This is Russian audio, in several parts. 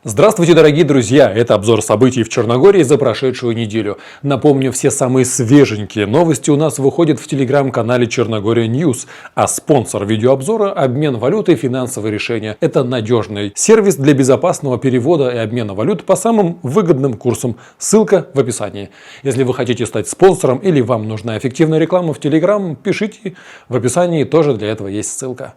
Здравствуйте, дорогие друзья! Это обзор событий в Черногории за прошедшую неделю. Напомню, все самые свеженькие новости у нас выходят в телеграм-канале Черногория News, а спонсор видеообзора – обмен валюты и финансовые решения. Это надежный сервис для безопасного перевода и обмена валют по самым выгодным курсам. Ссылка в описании. Если вы хотите стать спонсором или вам нужна эффективная реклама в телеграм, пишите. В описании тоже для этого есть ссылка.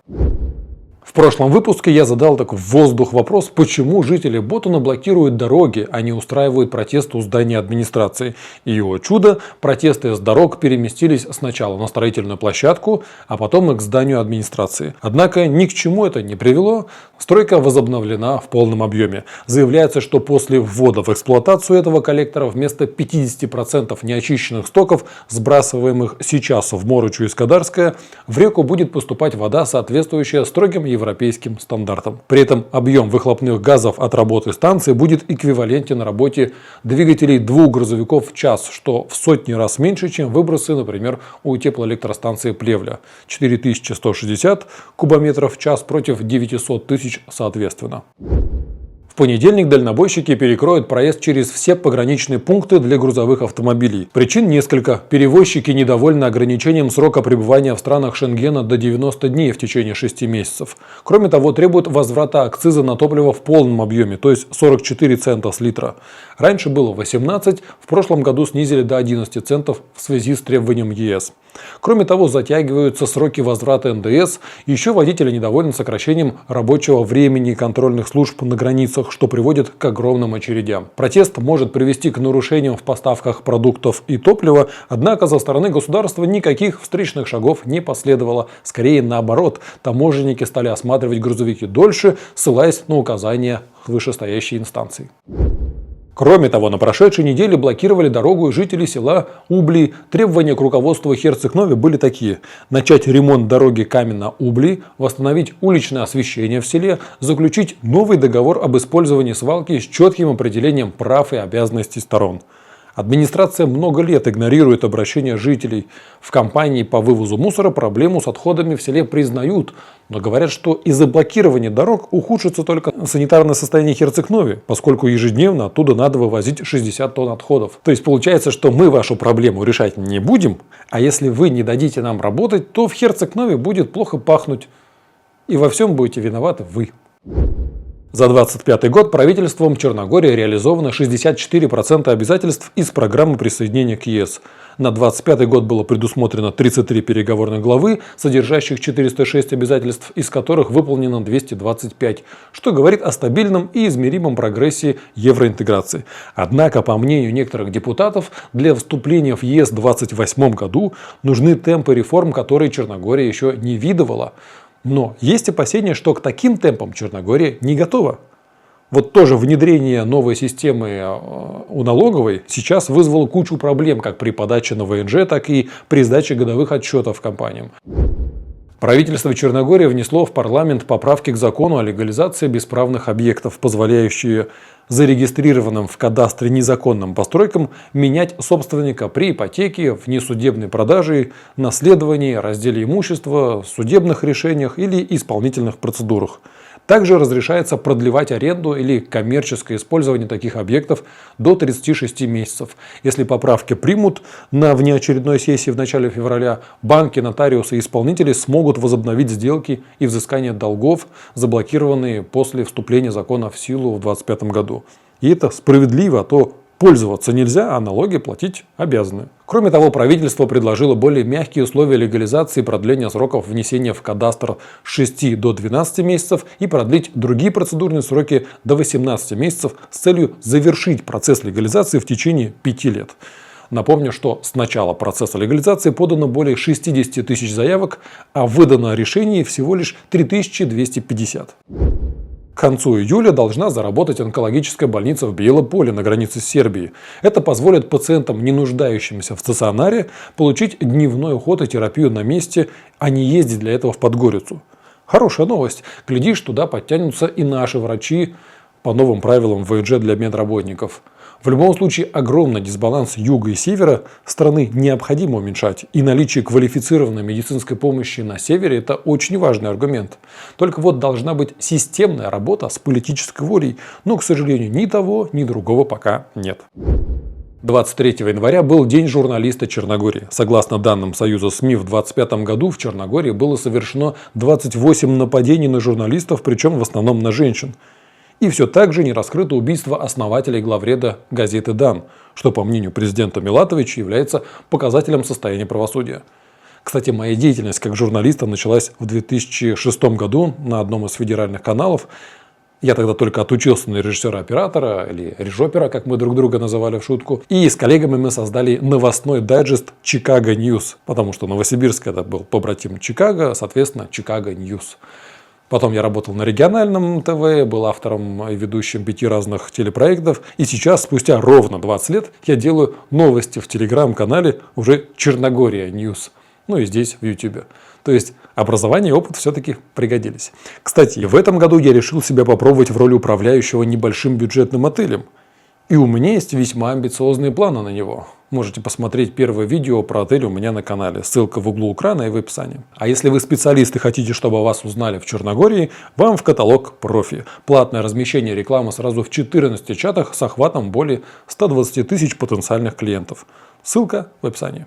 В прошлом выпуске я задал такой в воздух вопрос, почему жители Ботана блокируют дороги, а не устраивают протесты у здания администрации. И, о чудо, протесты с дорог переместились сначала на строительную площадку, а потом и к зданию администрации. Однако ни к чему это не привело, стройка возобновлена в полном объеме. Заявляется, что после ввода в эксплуатацию этого коллектора вместо 50% неочищенных стоков, сбрасываемых сейчас в Моручу и Скадарское, в реку будет поступать вода, соответствующая строгим европейским стандартам. При этом объем выхлопных газов от работы станции будет эквивалентен работе двигателей 2 грузовиков в час, что в сотни раз меньше, чем выбросы, например, у теплоэлектростанции Плевля. 4160 кубометров в час против 900 тысяч соответственно. В понедельник дальнобойщики перекроют проезд через все пограничные пункты для грузовых автомобилей. Причин несколько. Перевозчики недовольны ограничением срока пребывания в странах Шенгена до 90 дней в течение 6 месяцев. Кроме того, требуют возврата акциза на топливо в полном объеме, то есть 44 цента с литра. Раньше было 18, в прошлом году снизили до 11 центов в связи с требованием ЕС. Кроме того, затягиваются сроки возврата НДС. Еще водители недовольны сокращением рабочего времени контрольных служб на границах, что приводит к огромным очередям. Протест может привести к нарушениям в поставках продуктов и топлива, однако со стороны государства никаких встречных шагов не последовало. Скорее наоборот, таможенники стали осматривать грузовики дольше, ссылаясь на указания вышестоящей инстанции. Кроме того, на прошедшей неделе блокировали дорогу и жители села Убли. Требования к руководству Херцег-Нови были такие: начать ремонт дороги Каменно-Убли, восстановить уличное освещение в селе, заключить новый договор об использовании свалки с четким определением прав и обязанностей сторон. Администрация много лет игнорирует обращения жителей. В компании по вывозу мусора проблему с отходами в селе признают, но говорят, что из-за блокирования дорог ухудшится только санитарное состояние Херцег-Нови, поскольку ежедневно оттуда надо вывозить 60 тонн отходов. То есть получается, что мы вашу проблему решать не будем, а если вы не дадите нам работать, то в Херцег-Нови будет плохо пахнуть. И во всем будете виноваты вы. За 2025 год правительством Черногории реализовано 64% обязательств из программы присоединения к ЕС. На 2025 год было предусмотрено 33 переговорных главы, содержащих 406 обязательств, из которых выполнено 225, что говорит о стабильном и измеримом прогрессе евроинтеграции. Однако, по мнению некоторых депутатов, для вступления в ЕС в 2028 году нужны темпы реформ, которые Черногория еще не видывала. Но есть опасения, что к таким темпам Черногория не готова. Вот тоже внедрение новой системы у налоговой сейчас вызвало кучу проблем как при подаче на ВНЖ, так и при сдаче годовых отчетов компаниям. Правительство Черногории внесло в парламент поправки к закону о легализации бесправных объектов, позволяющие зарегистрированным в кадастре незаконным постройкам менять собственника при ипотеке, внесудебной продаже, наследовании, разделе имущества, судебных решениях или исполнительных процедурах. Также разрешается продлевать аренду или коммерческое использование таких объектов до 36 месяцев. Если поправки примут на внеочередной сессии в начале февраля, банки, нотариусы и исполнители смогут возобновить сделки и взыскание долгов, заблокированные после вступления закона в силу в 2025 году. И это справедливо, а то пользоваться нельзя, а налоги платить обязаны. Кроме того, правительство предложило более мягкие условия легализации и продления сроков внесения в кадастр с 6 до 12 месяцев и продлить другие процедурные сроки до 18 месяцев с целью завершить процесс легализации в течение 5 лет. Напомню, что с начала процесса легализации подано более 60 тысяч заявок, а выдано решений всего лишь 3250. К концу июля должна заработать онкологическая больница в Биело-Поле на границе с Сербией. Это позволит пациентам, не нуждающимся в стационаре, получить дневной уход и терапию на месте, а не ездить для этого в Подгорицу. Хорошая новость. Глядишь, туда подтянутся и наши врачи, по новым правилам ВНЖ для медработников. В любом случае, огромный дисбаланс юга и севера страны необходимо уменьшать. И наличие квалифицированной медицинской помощи на севере – это очень важный аргумент. Только вот должна быть системная работа с политической волей. Но, к сожалению, ни того, ни другого пока нет. 23 января был День журналиста Черногории. Согласно данным Союза СМИ, в 2025 году в Черногории было совершено 28 нападений на журналистов, причем в основном на женщин. И все так же не раскрыто убийство основателя и главреда газеты «Дан», что, по мнению президента Милатовича, является показателем состояния правосудия. Кстати, моя деятельность как журналиста началась в 2006 году на одном из федеральных каналов. Я тогда только отучился на режиссера-оператора, или режопера, как мы друг друга называли в шутку. И с коллегами мы создали новостной дайджест «Чикаго Ньюс», потому что Новосибирск это был побратим Чикаго, соответственно, «Чикаго Ньюс». Потом я работал на региональном ТВ, был автором и ведущим 5 разных телепроектов. И сейчас, спустя ровно 20 лет, я делаю новости в телеграм-канале уже «Черногория Ньюс». Ну и здесь, в YouTube. То есть образование и опыт все-таки пригодились. Кстати, в этом году я решил себя попробовать в роли управляющего небольшим бюджетным отелем. И у меня есть весьма амбициозные планы на него. Можете посмотреть первое видео про отель у меня на канале. Ссылка в углу экрана и в описании. А если вы специалист и хотите, чтобы о вас узнали в Черногории, вам в каталог профи. Платное размещение рекламы сразу в 14 чатах с охватом более 120 тысяч потенциальных клиентов. Ссылка в описании.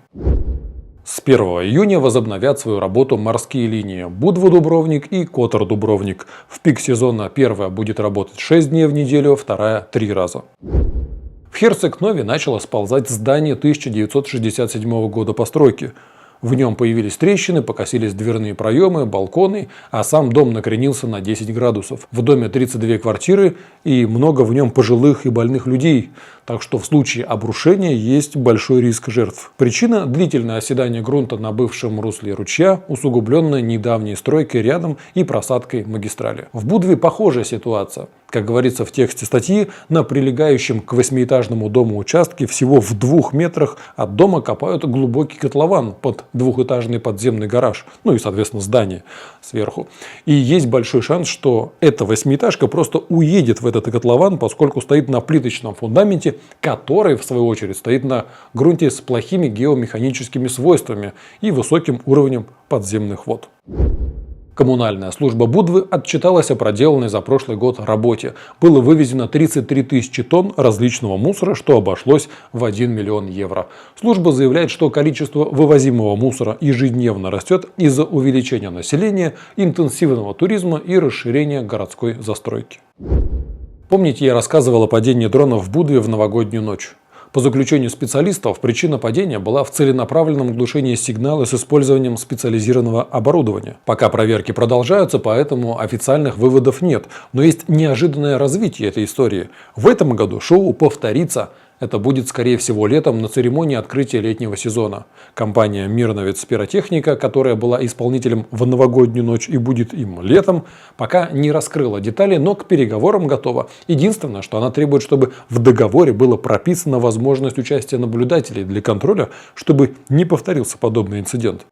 С 1 июня возобновят свою работу морские линии Будва-Дубровник и Котор-Дубровник. В пик сезона первая будет работать 6 дней в неделю, вторая 3 раза. В Херцег-Нове начало сползать здание 1967 года постройки. В нем появились трещины, покосились дверные проемы, балконы, а сам дом накренился на 10 градусов. В доме 32 квартиры и много в нем пожилых и больных людей. Так что в случае обрушения есть большой риск жертв. Причина – длительное оседание грунта на бывшем русле ручья, усугубленное недавней стройкой рядом и просадкой магистрали. В Будве похожая ситуация. Как говорится в тексте статьи, на прилегающем к 8-этажному дому участке всего в 2 метрах от дома копают глубокий котлован под двухэтажный подземный гараж, ну и, соответственно, здание сверху. И есть большой шанс, что эта 8-этажка просто уедет в этот котлован, поскольку стоит на плиточном фундаменте, который, в свою очередь, стоит на грунте с плохими геомеханическими свойствами и высоким уровнем подземных вод. Коммунальная служба Будвы отчиталась о проделанной за прошлый год работе. Было вывезено 33 тысячи тонн различного мусора, что обошлось в 1 миллион евро. Служба заявляет, что количество вывозимого мусора ежедневно растет из-за увеличения населения, интенсивного туризма и расширения городской застройки. Помните, я рассказывал о падении дронов в Будве в новогоднюю ночь? По заключению специалистов, причина падения была в целенаправленном глушении сигнала с использованием специализированного оборудования. Пока проверки продолжаются, поэтому официальных выводов нет. Но есть неожиданное развитие этой истории. В этом году шоу повторится. Это будет, скорее всего, летом на церемонии открытия летнего сезона. Компания «Мирновец Пиротехника», которая была исполнителем в новогоднюю ночь и будет им летом, пока не раскрыла детали, но к переговорам готова. Единственное, что она требует, чтобы в договоре было прописана возможность участия наблюдателей для контроля, чтобы не повторился подобный инцидент.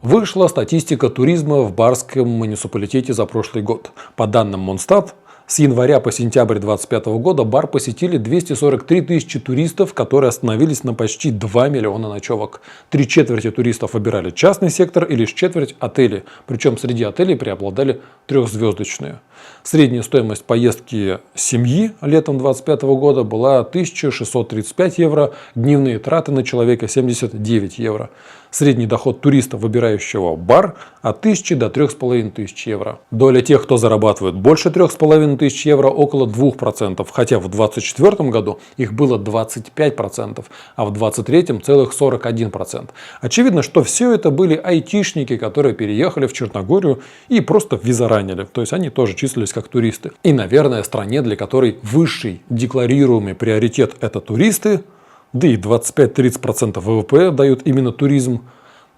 Вышла статистика туризма в Барском муниципалитете за прошлый год. По данным Монстат, с января по сентябрь 2025 года Бар посетили 243 тысячи туристов, которые остановились на почти 2 миллиона ночевок. 3/4 туристов выбирали частный сектор и лишь четверть – отели. Причем среди отелей преобладали 3-звездочные. Средняя стоимость поездки семьи летом 2025 года была 1635 евро, дневные траты на человека 79 евро. Средний доход туриста, выбирающего бар, от 1000 до 3500 евро. Доля тех, кто зарабатывает больше 3500 евро, около 2%, хотя в 2024 году их было 25%, а в 2023 целых 41%. Очевидно, что все это были айтишники, которые переехали в Черногорию и просто визаранили. То есть они тоже числились как туристы. И, наверное, стране, для которой высший декларируемый приоритет – это туристы, да и 25-30% ВВП дают именно туризм,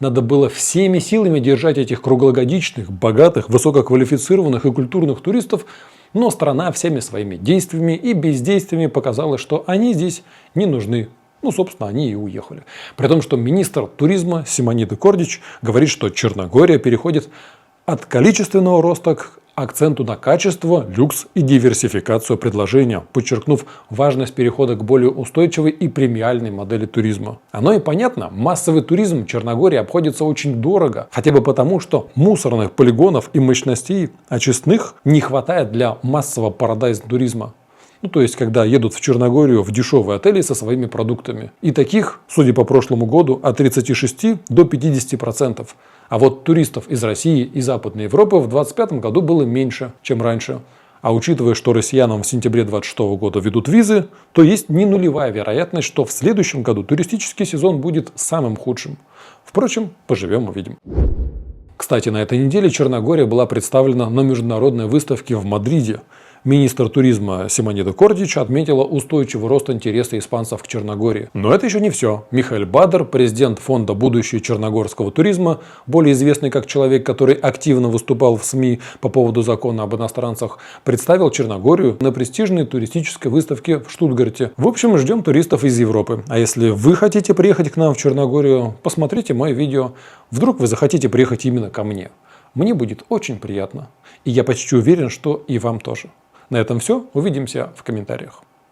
надо было всеми силами держать этих круглогодичных, богатых, высококвалифицированных и культурных туристов, но страна всеми своими действиями и бездействиями показала, что они здесь не нужны. Ну, собственно, они и уехали. При том, что министр туризма Симонида Кордич говорит, что Черногория переходит от количественного роста к акценту на качество, люкс и диверсификацию предложения, подчеркнув важность перехода к более устойчивой и премиальной модели туризма. Оно и понятно, массовый туризм в Черногории обходится очень дорого, хотя бы потому, что мусорных полигонов и мощностей очистных не хватает для массового парадайз-туризма. То есть, когда едут в Черногорию в дешевые отели со своими продуктами. И таких, судя по прошлому году, от 36 до 50%. А вот туристов из России и Западной Европы в 2025 году было меньше, чем раньше. А учитывая, что россиянам в сентябре 2026 года ведут визы, то есть не нулевая вероятность, что в следующем году туристический сезон будет самым худшим. Впрочем, поживем увидим. Кстати, на этой неделе Черногория была представлена на международной выставке в Мадриде. Министр туризма Симонида Кордич отметила устойчивый рост интереса испанцев к Черногории. Но это еще не все. Михаил Бадр, президент фонда «Будущее черногорского туризма», более известный как человек, который активно выступал в СМИ по поводу закона об иностранцах, представил Черногорию на престижной туристической выставке в Штутгарте. В общем, ждем туристов из Европы. А если вы хотите приехать к нам в Черногорию, посмотрите мое видео. Вдруг вы захотите приехать именно ко мне. Мне будет очень приятно. И я почти уверен, что и вам тоже. На этом все. Увидимся в комментариях.